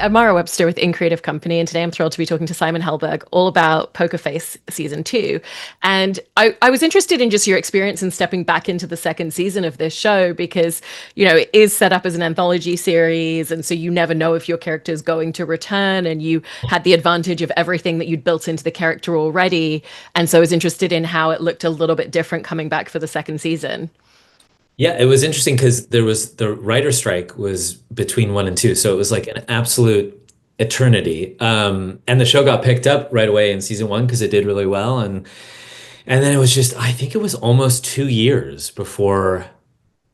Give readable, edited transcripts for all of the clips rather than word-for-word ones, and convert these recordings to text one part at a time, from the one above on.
I'm Mara Webster with In Creative Company, and today I'm thrilled to be talking to Simon Helberg all about Poker Face season two. And I was interested in just your experience in stepping back into the second season of this show because, it is set up as an anthology series. And so you never know if your character is going to return, and you had the advantage of everything that you'd built into the character already. And so I was interested in how it looked a little bit different coming back for the second season. Yeah, it was interesting because there was the writer strike was between one and two, so it was like an absolute eternity. And the show got picked up right away in season one because it did really well, and then it was just I think it was almost 2 years before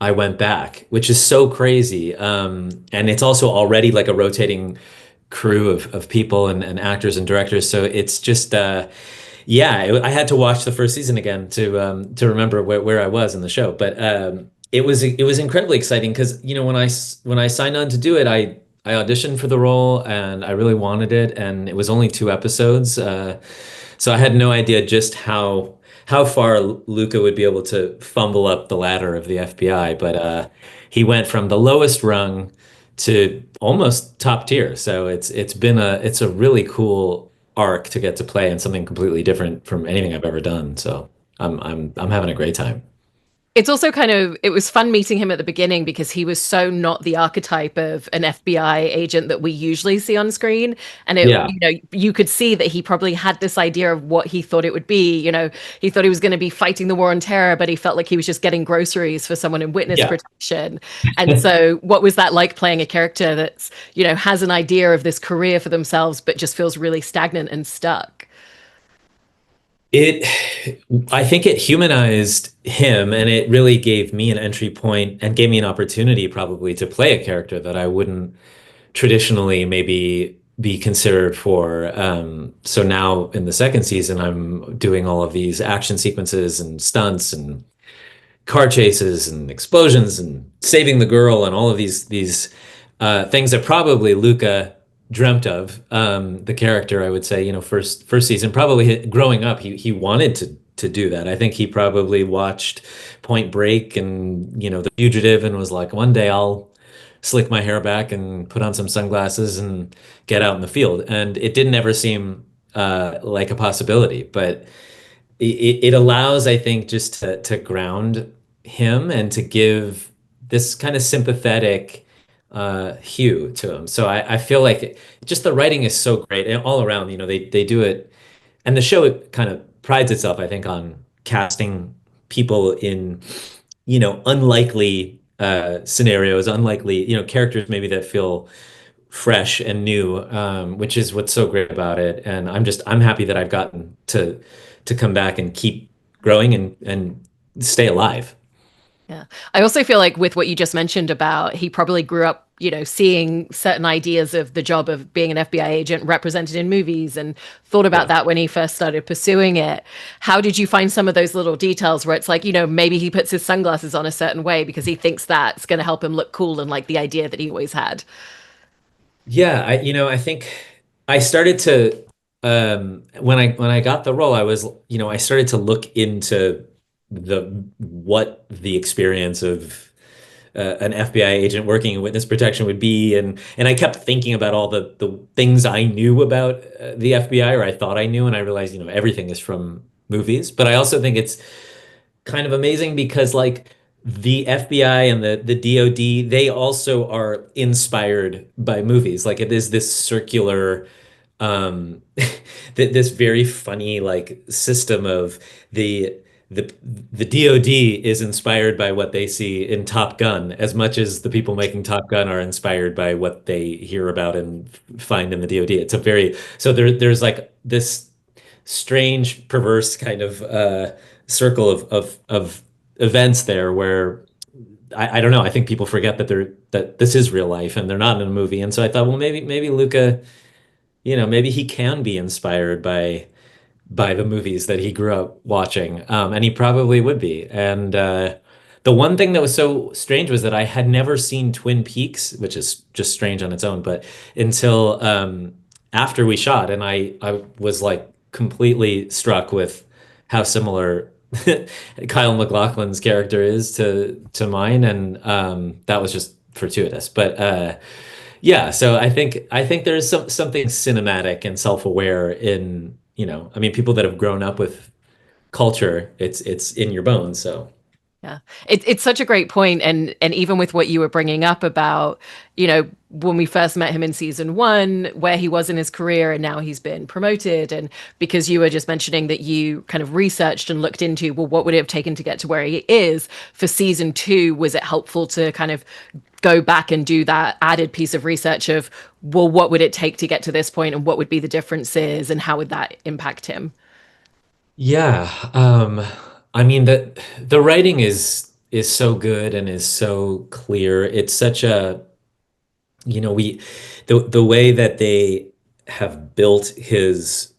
I went back, which is so crazy. And it's also already like a rotating crew of people and actors and directors, so it's just yeah, I had to watch the first season again to remember where I was in the show. But it was incredibly exciting because when I signed on to do it, I auditioned for the role and I really wanted it, and it was only 2 episodes, so I had no idea just how far Luca would be able to fumble up the ladder of the FBI. But he went from the lowest rung to almost top tier. So it's a really cool arc to get to play and something completely different from anything I've ever done. So I'm having a great time. It's also it was fun meeting him at the beginning because he was so not the archetype of an FBI agent that we usually see on screen. And Yeah. you could see that he probably had this idea of what he thought it would be. He thought he was going to be fighting the war on terror, but he felt like he was just getting groceries for someone in witness Yeah. protection. And so what was that like playing a character that's, has an idea of this career for themselves, but just feels really stagnant and stuck? It, I think it humanized him and it really gave me an entry point and gave me an opportunity probably to play a character that I wouldn't traditionally maybe be considered for. So now in the second season, I'm doing all of these action sequences and stunts and car chases and explosions and saving the girl and all of these things that probably Luca dreamt of. The character, I would say, first season, probably growing up, he wanted to do that. I think he probably watched Point Break and The Fugitive and was like, one day I'll slick my hair back and put on some sunglasses and get out in the field. And it didn't ever seem like a possibility, but it allows, I think, just to ground him and to give this kind of sympathetic hue to him. So I feel like just the writing is so great and all around, they do it. And the show it kind of prides itself, I think, on casting people in, unlikely scenarios, unlikely, characters maybe that feel fresh and new, which is what's so great about it. And I'm happy that I've gotten to come back and keep growing and stay alive. Yeah. I also feel like with what you just mentioned about he probably grew up, seeing certain ideas of the job of being an FBI agent represented in movies and thought about Yeah. that when he first started pursuing it. How did you find some of those little details where it's like, maybe he puts his sunglasses on a certain way because he thinks that's going to help him look cool and like the idea that he always had? Yeah, I think I started to when I got the role, I started to look into what the experience of an FBI agent working in witness protection would be, and I kept thinking about all the things I knew about the FBI or I thought I knew, and I realized, everything is from movies. But I also think it's kind of amazing because like the FBI and the DoD, they also are inspired by movies. Like it is this circular um this very funny like system of the the DoD is inspired by what they see in Top Gun as much as the people making Top Gun are inspired by what they hear about and find in the DoD. It's a very so there's like this strange, perverse kind of circle of events there where I don't know. I think people forget that this is real life and they're not in a movie. And so I thought, well, maybe Luca, maybe he can be inspired by the movies that he grew up watching, and he probably would be. And the one thing that was so strange was that I had never seen Twin Peaks, which is just strange on its own, but until after we shot, and I was like completely struck with how similar Kyle MacLachlan's character is to mine, and that was just fortuitous. But Yeah, so I think there's something cinematic and self-aware in, I mean, people that have grown up with culture, it's in your bones. So Yeah, it's such a great point, and even with what you were bringing up about, when we first met him in season one, where he was in his career, and now he's been promoted, and because you were just mentioning that you kind of researched and looked into, well, what would it have taken to get to where he is for season two? Was it helpful to kind of go back and do that added piece of research of, well, what would it take to get to this point, and what would be the differences, and how would that impact him? yeah, I mean the writing is so good and is so clear. It's such a, we the way that they have built his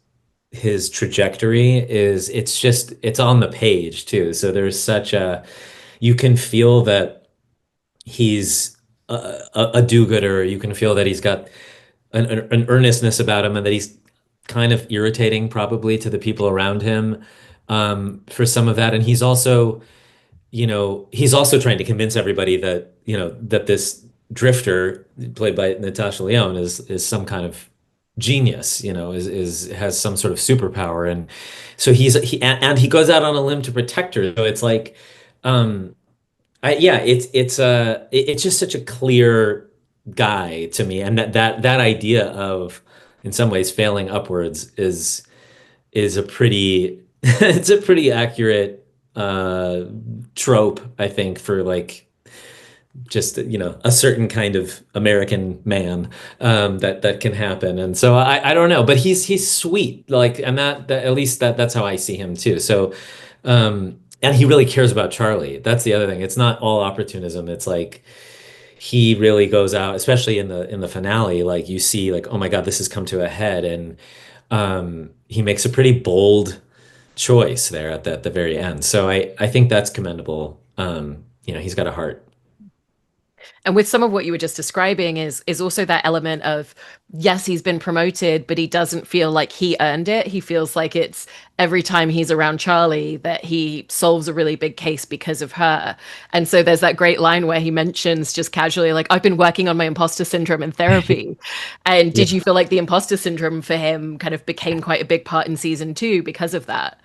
trajectory is it's on the page too. So there's such a you can feel that he's a do-gooder. You can feel that he's got an earnestness about him and that he's kind of irritating probably to the people around him for some of that. And he's also trying to convince everybody that, that this drifter played by Natasha Lyonne is some kind of genius, is has some sort of superpower. And so and he goes out on a limb to protect her. So it's like, yeah, it's just such a clear guy to me, and that idea of, in some ways, failing upwards is a pretty it's a pretty accurate trope, I think, for like just a certain kind of American man that can happen. And so I don't know, but he's sweet, like, and that at least that's how I see him too. So and he really cares about Charlie. That's the other thing. It's not all opportunism. It's like he really goes out, especially in the finale, like you see like, oh my God, this has come to a head. And he makes a pretty bold choice there at the very end. So I think that's commendable. He's got a heart. And with some of what you were just describing is also that element of, yes, he's been promoted, but he doesn't feel like he earned it. He feels like it's every time he's around Charlie that he solves a really big case because of her. And so there's that great line where he mentions just casually, like, I've been working on my imposter syndrome in therapy. And did Yeah. you feel like the imposter syndrome for him kind of became quite a big part in season two because of that?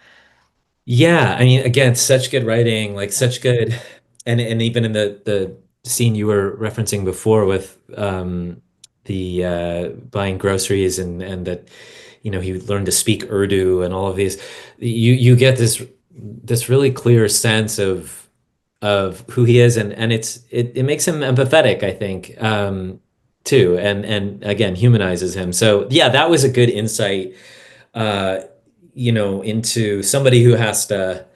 Yeah, I mean, again, such good writing, like such good, and even in the scene you were referencing before with the buying groceries and that he learned to speak Urdu and all of these, you get this really clear sense of who he is, and it makes him empathetic, I think, too, and again humanizes him. So yeah, that was a good insight uh, into somebody who has to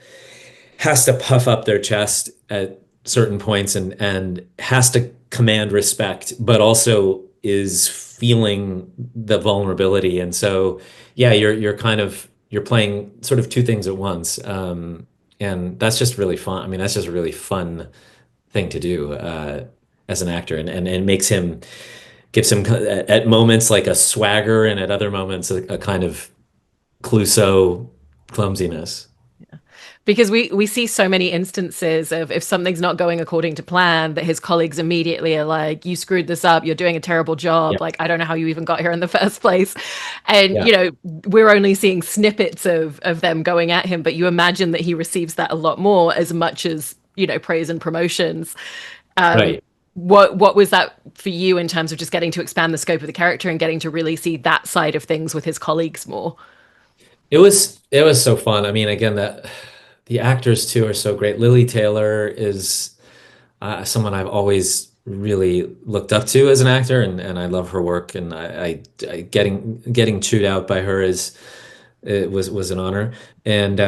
puff up their chest at certain points and has to command respect, but also is feeling the vulnerability. And so, yeah, you're playing sort of two things at once, and that's just really fun. I mean, that's just a really fun thing to do as an actor, and it makes him gives him at moments like a swagger, and at other moments a kind of Clouseau clumsiness. Because we see so many instances of, if something's not going according to plan, that his colleagues immediately are like, you screwed this up, you're doing a terrible Yeah, job, like, I don't know how you even got here in the first place. And yeah, we're only seeing snippets of them going at him, but you imagine that he receives that a lot more, as much as praise and promotions. um right. what was that for you in terms of just getting to expand the scope of the character and getting to really see that side of things with his colleagues more? It was so fun. I mean, again, that the actors too are so great. Lily Taylor is someone I've always really looked up to as an actor, and I love her work. And I getting chewed out by her is it was an honor. And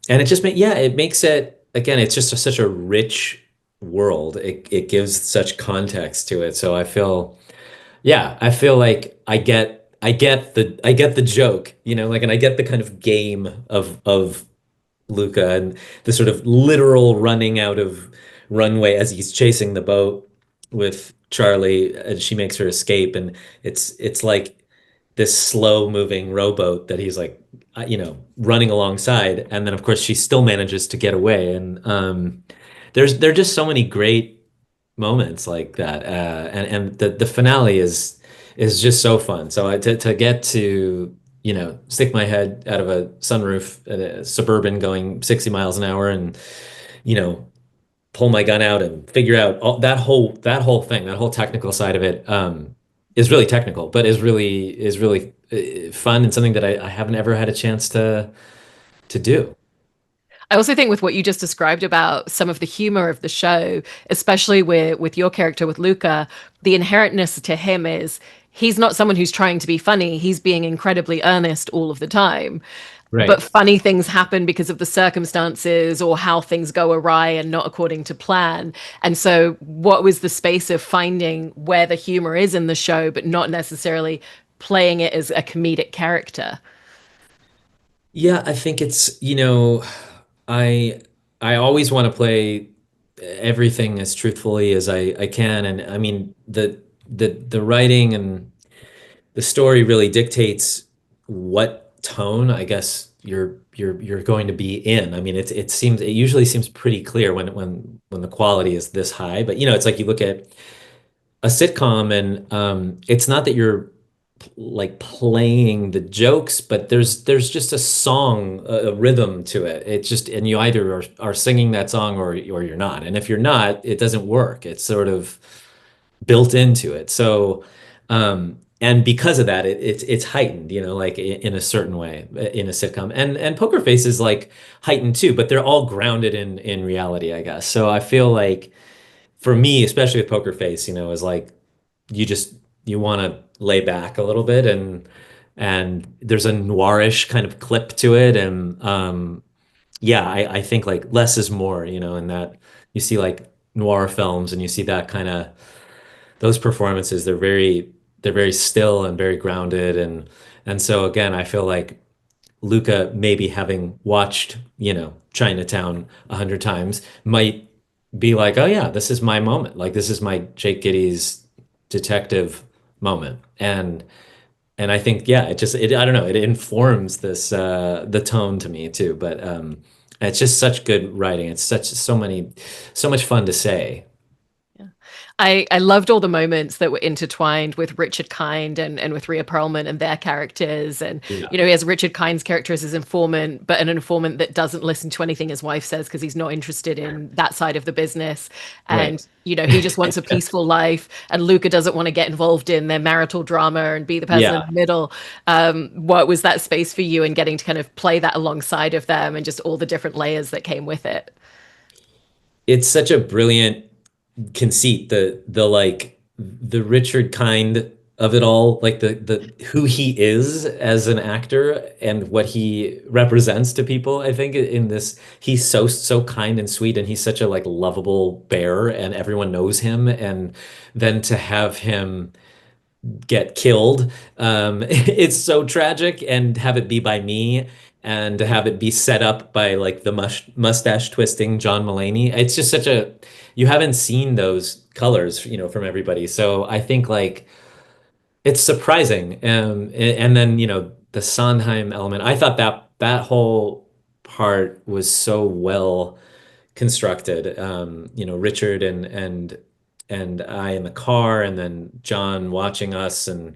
it just it makes it, again, it's just such a rich world. It gives such context to it. So I feel like I get the joke, like, and I get the kind of game of Luca and the sort of literal running out of runway as he's chasing the boat with Charlie, and she makes her escape, and it's like this slow moving rowboat that he's like running alongside, and then of course she still manages to get away. And there are just so many great moments like that. And the finale is just so fun. So to get to, stick my head out of a sunroof at a Suburban going 60 miles an hour and, you know, pull my gun out and figure out that whole thing, that whole technical side of it, is really technical, but is really fun and something that I haven't ever had a chance to do. I also think with what you just described about some of the humor of the show, especially with your character with Luca, the inherentness to him is he's not someone who's trying to be funny. He's being incredibly earnest all of the time. But Right. funny things happen because of the circumstances or how things go awry and not according to plan. And so, what was the space of finding where the humor is in the show, but not necessarily playing it as a comedic character? Yeah, I think I I always want to play everything as truthfully as I can. And I mean the writing and the story really dictates what tone I guess you're going to be in. I mean it usually seems pretty clear when the quality is this high. But it's like you look at a sitcom and it's not that you're like playing the jokes, but there's just a song, a rhythm to it. It's just, and you either are singing that song or you're not. And if you're not, it doesn't work. It's sort of built into it. So, and because of that, it's heightened, like in a certain way in a sitcom. And Poker Face is like heightened too, but they're all grounded in reality, I guess. So I feel like for me, especially with Poker Face, is like you just you want to lay back a little bit and there's a noirish kind of clip to it and yeah, I think like less is more, in that you see like noir films and you see that kind of those performances, they're very still and very grounded and so again, I feel like Luca maybe having watched, Chinatown 100 times might be like, oh yeah, this is my moment. Like this is my Jake Gittes detective moment. And I think, yeah, I don't know, it informs the tone to me too. But it's just such good writing. It's so much fun to say. I loved all the moments that were intertwined with Richard Kind and with Rhea Perlman and their characters. And, Yeah. he has Richard Kind's character as his informant, but an informant that doesn't listen to anything his wife says because he's not interested in that side of the business. Right. And, he just wants a peaceful life. And Luca doesn't want to get involved in their marital drama and be the person in Yeah. the middle. What was that space for you and getting to kind of play that alongside of them and just all the different layers that came with it? It's such a brilliant conceit, the like the Richard kind of it all, like the who he is as an actor and what he represents to people. I think in this, he's so kind and sweet, and he's such a like lovable bear, and everyone knows him. And then to have him get killed. It's so tragic, and have it be by me, and to have it be set up by like the mustache twisting John Mulaney. It's just you haven't seen those colors, from everybody. So I think like it's surprising. And then, the Sondheim element. I thought that whole part was so well constructed. Richard and I in the car, and then John watching us, and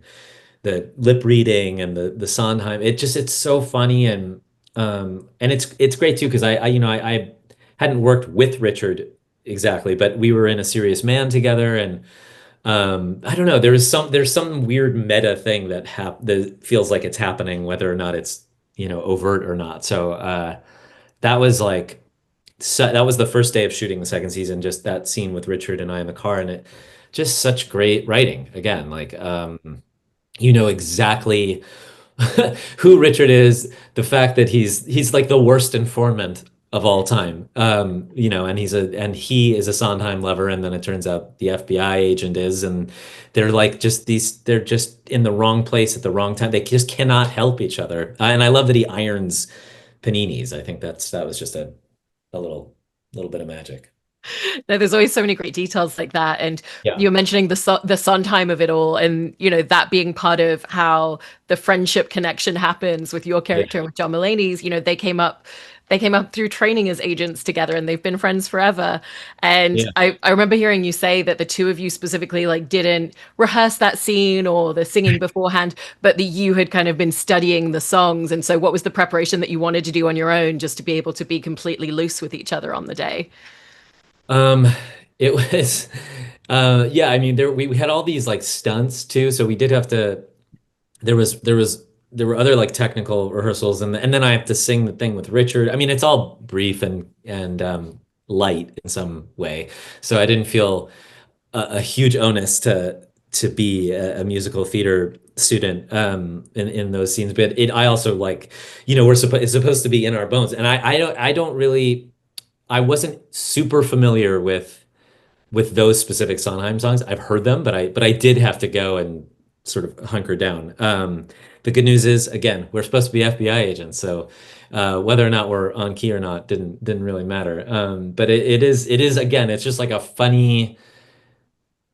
the lip reading and the Sondheim. It's so funny and it's great too because I hadn't worked with Richard exactly, but we were in A Serious Man together, and I don't know. There's some weird meta thing that feels like it's happening, whether or not it's overt or not. So that was like that was the first day of shooting the second season, just that scene with Richard and I in the car, and it just such great writing. Again, like you know exactly who Richard is, the fact that he's like the worst informant of all time. And he is a Sondheim lover, and then it turns out the FBI agent is, and they're just in the wrong place at the wrong time. They just cannot help each other. And I love that he irons paninis. I think that was just a little bit of magic. No, there's always so many great details like that. And Yeah. you're mentioning the Sondheim of it all, and that being part of how the friendship connection happens with your Yeah. character and with John Mulaney's. They came up they came up through training as agents together and they've been friends forever. And Yeah. I remember hearing you say that the two of you specifically like didn't rehearse that scene or the singing beforehand, but that you had kind of been studying the songs. And so what was the preparation that you wanted to do on your own just to be able to be completely loose with each other on the day? Um, it was, yeah, I mean, we had all these like stunts too, so we did have to, there were other like technical rehearsals, and then I have to sing the thing with Richard. I mean, it's all brief and light in some way, so I didn't feel a huge onus to be a musical theater student in those scenes. But I also like, it's supposed to be in our bones, and I don't really I wasn't super familiar with those specific Sondheim songs. I've heard them, but I did have to go and sort of hunker down. The good news is, again, we're supposed to be FBI agents, so whether or not we're on key or not didn't really matter. But it is again, it's just like a funny.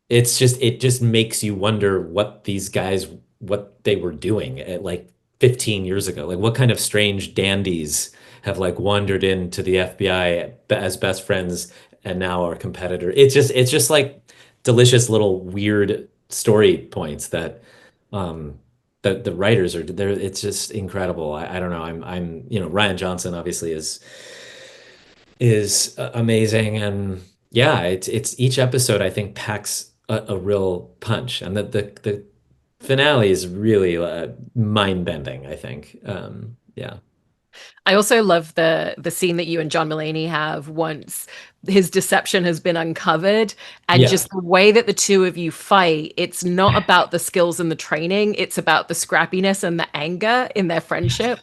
It just makes you wonder what these guys what they were doing at like 15 years ago. Like what kind of strange dandies have like wandered into the FBI as best friends and now are competitor. It's just like delicious little weird story points that um the writers are there. It's just incredible. I don't know. Ryan Johnson obviously is amazing, and yeah, it's each episode I think packs a real punch, and the finale is really mind-bending, I think. Yeah. I also love the scene that you and John Mulaney have once his deception has been uncovered, and Yeah. just the way that the two of you fight. It's not about the skills and the training, it's about the scrappiness and the anger in their friendship.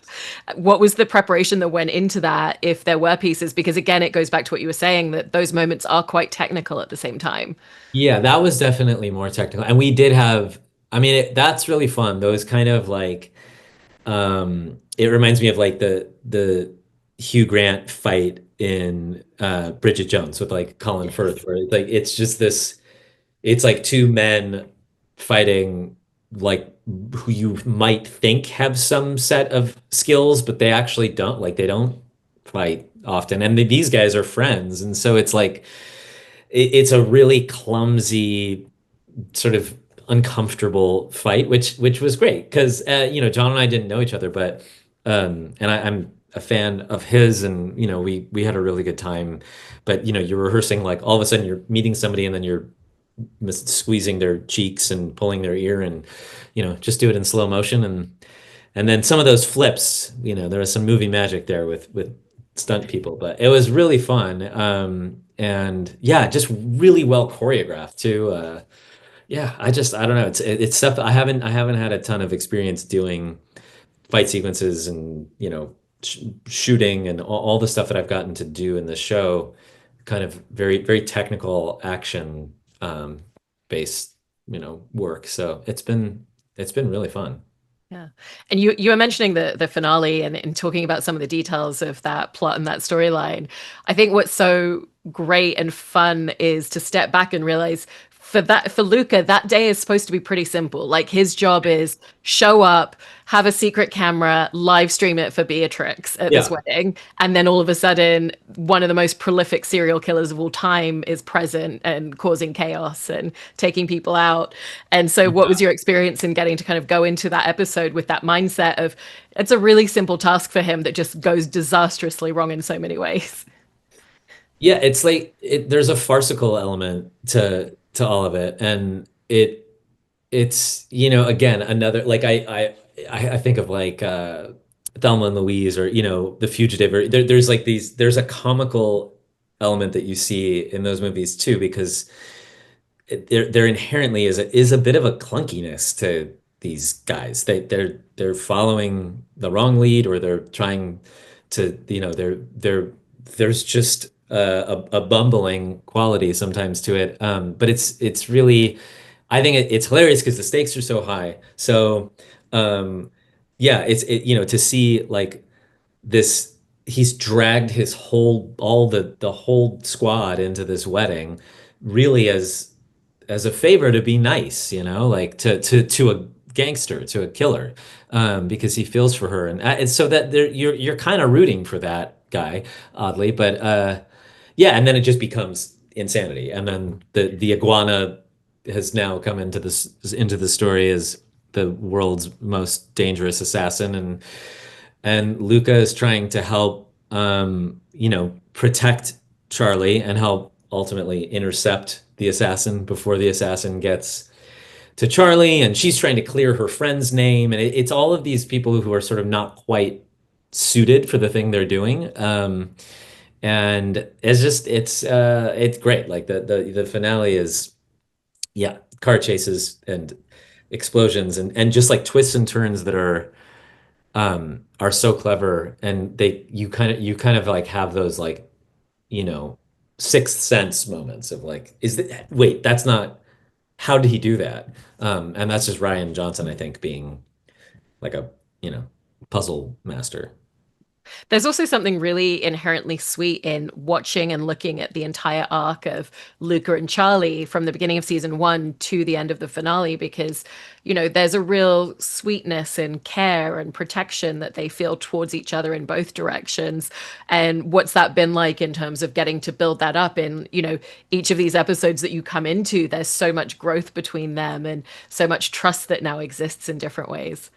What was the preparation that went into that, if there were pieces? Because again, it goes back to what you were saying, that those moments are quite technical at the same time. Yeah, that was definitely more technical. And we did have, I mean, that's really fun. Those kind of like, it reminds me of like the Hugh Grant fight in Bridget Jones with like Colin Yes. Firth, where it's like it's just this, it's like two men fighting like who you might think have some set of skills, but they actually don't. Like they don't fight often, and these guys are friends, and so it's like it's a really clumsy sort of uncomfortable fight, which was great because John and I didn't know each other, but and I'm a fan of his, and we had a really good time. But you're rehearsing like all of a sudden you're meeting somebody, and then you're squeezing their cheeks and pulling their ear, and just do it in slow motion, and then some of those flips, there was some movie magic there with stunt people, but it was really fun. And yeah, just really well choreographed too. Yeah, I don't know. It's stuff I haven't had a ton of experience doing fight sequences and shooting and all the stuff that I've gotten to do in the show. Kind of very very technical action based work. So it's been really fun. Yeah. And you were mentioning the finale and talking about some of the details of that plot and that storyline. I think what's so great and fun is to step back and realize for Luca, that day is supposed to be pretty simple. Like his job is show up, have a secret camera, live stream it for Beatrix at this Yeah. wedding, and then all of a sudden one of the most prolific serial killers of all time is present and causing chaos and taking people out. And so what was your experience in getting to kind of go into that episode with that mindset of it's a really simple task for him that just goes disastrously wrong in so many ways? Yeah, it's like there's a farcical element to all of it, and it's again another like I think of like Thelma and Louise, or The Fugitive, or there's a comical element that you see in those movies too, because there inherently is a bit of a clunkiness to these guys. They're following the wrong lead, or they're trying to there's just a bumbling quality sometimes to it. But it's really, I think it's hilarious because the stakes are so high. So yeah, to see like this, he's dragged his the whole squad into this wedding really as a favor to be nice, like to a gangster, to a killer, because he feels for her, and so that you're kind of rooting for that guy, oddly. But yeah, and then it just becomes insanity. And then the iguana has now come into the story as the world's most dangerous assassin, and Luca is trying to help, protect Charlie and help ultimately intercept the assassin before the assassin gets to Charlie. And she's trying to clear her friend's name. And it's all of these people who are sort of not quite suited for the thing they're doing. And it's great. Like the finale is, yeah, car chases and explosions and just like twists and turns that are so clever, and you kind of like have those like, you know, sixth sense moments of like, is that, wait, that's not, how did he do that? And that's just Ryan Johnson, I think, being like a, you know, puzzle master. There's also something really inherently sweet in watching and looking at the entire arc of Luca and Charlie from the beginning of season one to the end of the finale, because, there's a real sweetness and care and protection that they feel towards each other in both directions. And what's that been like in terms of getting to build that up in, each of these episodes that you come into? There's so much growth between them and so much trust that now exists in different ways.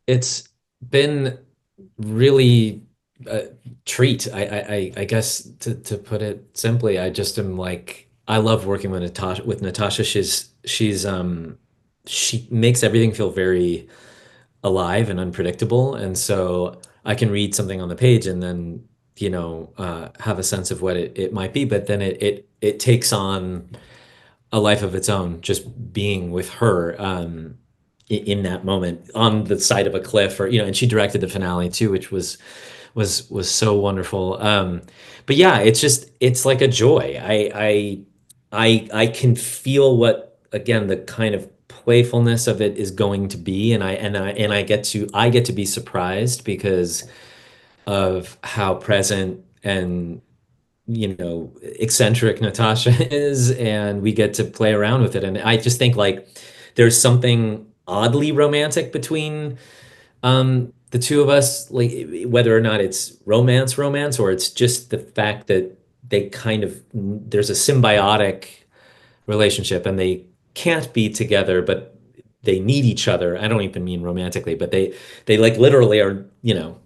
It's been really a treat. I guess to put it simply, I just am like, I love working with Natasha. With Natasha, she makes everything feel very alive and unpredictable, and so I can read something on the page and then, have a sense of what it might be, but then it takes on a life of its own, just being with her, in that moment on the side of a cliff, or, and she directed the finale too, which was so wonderful. But yeah, it's like a joy. I can feel what, again, the kind of playfulness of it is going to be, and I get to be surprised because of how present and, eccentric Natasha is, and we get to play around with it. And I just think like there's something oddly romantic between the two of us, like whether or not it's romance, or it's just the fact that there's a symbiotic relationship, and they can't be together, but they need each other. I don't even mean romantically, but they like literally are,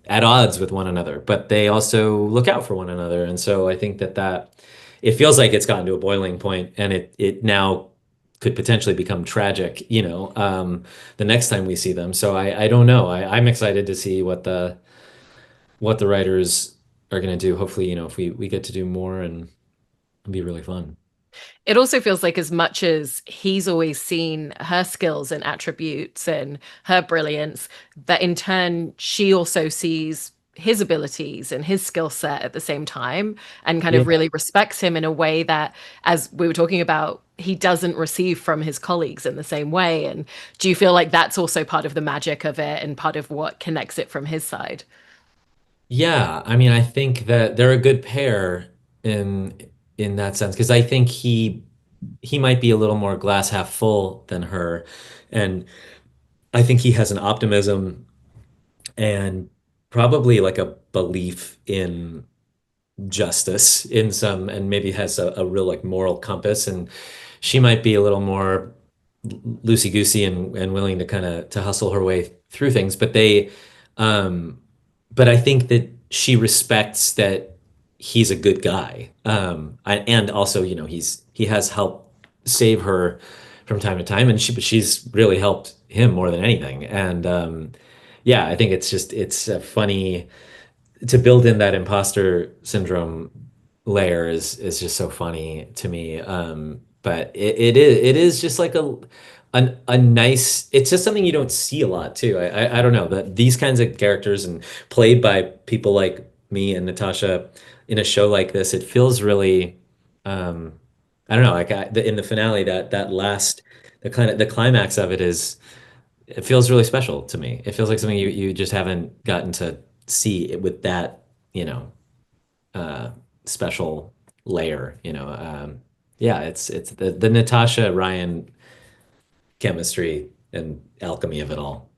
at odds with one another, but they also look out for one another. And so I think that it feels like it's gotten to a boiling point, and it now could potentially become tragic, the next time we see them. So I don't know. I'm excited to see what the writers are going to do. Hopefully, if we get to do more, and it'll be really fun. It also feels like, as much as he's always seen her skills and attributes and her brilliance, that in turn she also sees his abilities and his skill set at the same time, and kind Yeah. of really respects him in a way that, as we were talking about, he doesn't receive from his colleagues in the same way. And do you feel like that's also part of the magic of it and part of what connects it from his side? Yeah, I mean, I think that they're a good pair in in that sense, because I think he might be a little more glass half full than her, and I think he has an optimism and probably like a belief in justice in some, and maybe has a real like moral compass, and she might be a little more loosey goosey and willing to kind of to hustle her way through things. Um, but I think that she respects that he's a good guy. And also, he has helped save her from time to time, and she's really helped him more than anything. And yeah, I think it's a funny to build in that imposter syndrome layer is just so funny to me. But it is just like a nice. It's just something you don't see a lot too. I don't know that these kinds of characters, and played by people like me and Natasha in a show like this, it feels really. I don't know. Like in the finale, that last the climax of it is, it feels really special to me. It feels like something you just haven't gotten to see it with that, you know, uh, special layer. Yeah, it's the Natasha Ryan chemistry and alchemy of it all.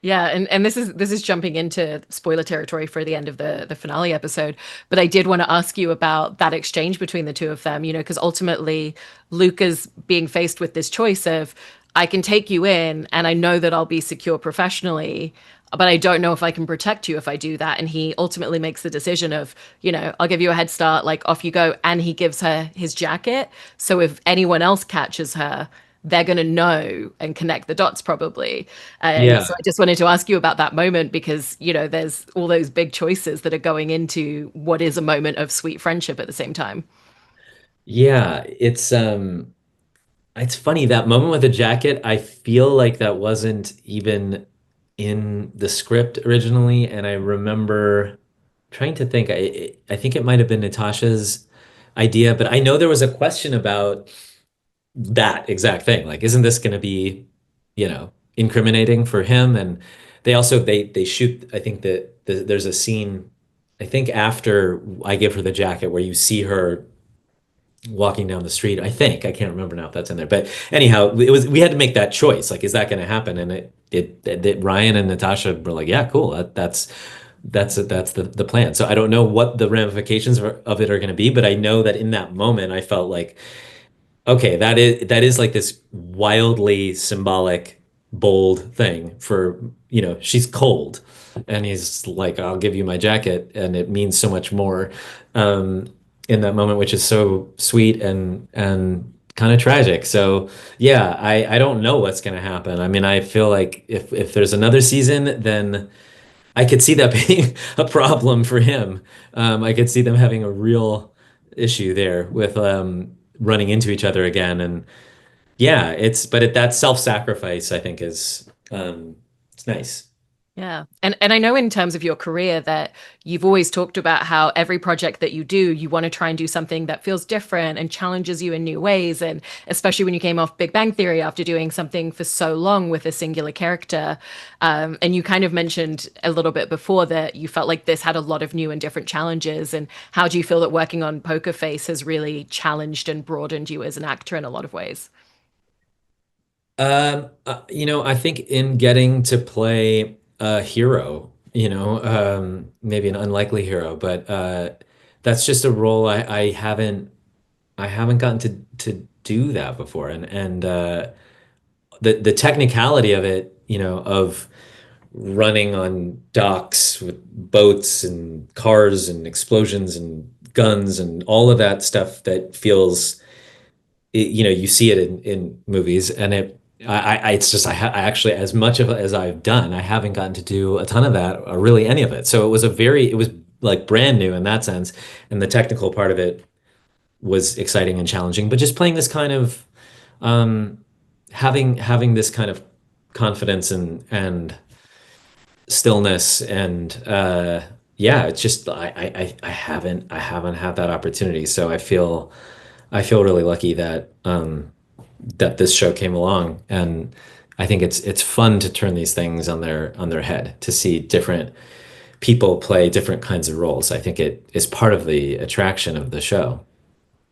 Yeah, and this is jumping into spoiler territory for the end of the finale episode, but I did want to ask you about that exchange between the two of them, because ultimately Luca's being faced with this choice of I can take you in and I know that I'll be secure professionally, but I don't know if I can protect you if I do that. And he ultimately makes the decision of, I'll give you a head start, like off you go, and he gives her his jacket. So if anyone else catches her, they're going to know and connect the dots probably. And so Yeah. I just wanted to ask you about that moment because, there's all those big choices that are going into what is a moment of sweet friendship at the same time. Yeah, it's funny that moment with the jacket, I feel like that wasn't even in the script originally, and I remember trying to think. I think it might have been Natasha's idea, but I know there was a question about that exact thing. Like, isn't this going to be, incriminating for him? And they shoot. I think that there's a scene. I think after I give her the jacket where you see her walking down the street. I think I can't remember now if that's in there, but anyhow, we had to make that choice. Like, is that going to happen? And Ryan and Natasha were like, yeah, cool. That's the plan. So I don't know what the ramifications of it are going to be, but I know that in that moment I felt like, okay, that is like this wildly symbolic, bold thing for, she's cold. And he's like, I'll give you my jacket, and it means so much more um, in that moment, which is so sweet and kind of tragic. So yeah, I don't know what's gonna happen. I mean, I feel like if there's another season, then I could see that being a problem for him. I could see them having a real issue there with running into each other again. And yeah, that self-sacrifice, I think, is it's nice. Yeah. And I know in terms of your career that you've always talked about how every project that you do, you want to try and do something that feels different and challenges you in new ways. And especially when you came off Big Bang Theory after doing something for so long with a singular character. And you kind of mentioned a little bit before that you felt like this had a lot of new and different challenges. And how do you feel that working on Poker Face has really challenged and broadened you as an actor in a lot of ways? I think in getting to play a hero, maybe an unlikely hero, but that's just a role I haven't gotten to do that before. And the technicality of it, of running on docks with boats and cars and explosions and guns and all of that stuff that feels you see it in movies, and it's just I actually, as much of it as I've done, I haven't gotten to do a ton of that or really any of it. So it was like brand new in that sense, and the technical part of it was exciting and challenging. But just playing this kind of um, having this kind of confidence and stillness and yeah, it's just I haven't had that opportunity. So I feel really lucky that this show came along, and I think it's fun to turn these things on their head, to see different people play different kinds of roles. I think it is part of the attraction of the show.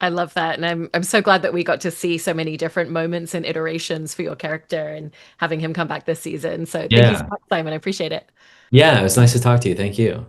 I love that. And I'm so glad that we got to see so many different moments and iterations for your character and having him come back this season. So thank you so Yeah. much, Simon. I appreciate it. Yeah, it was nice to talk to you. Thank you.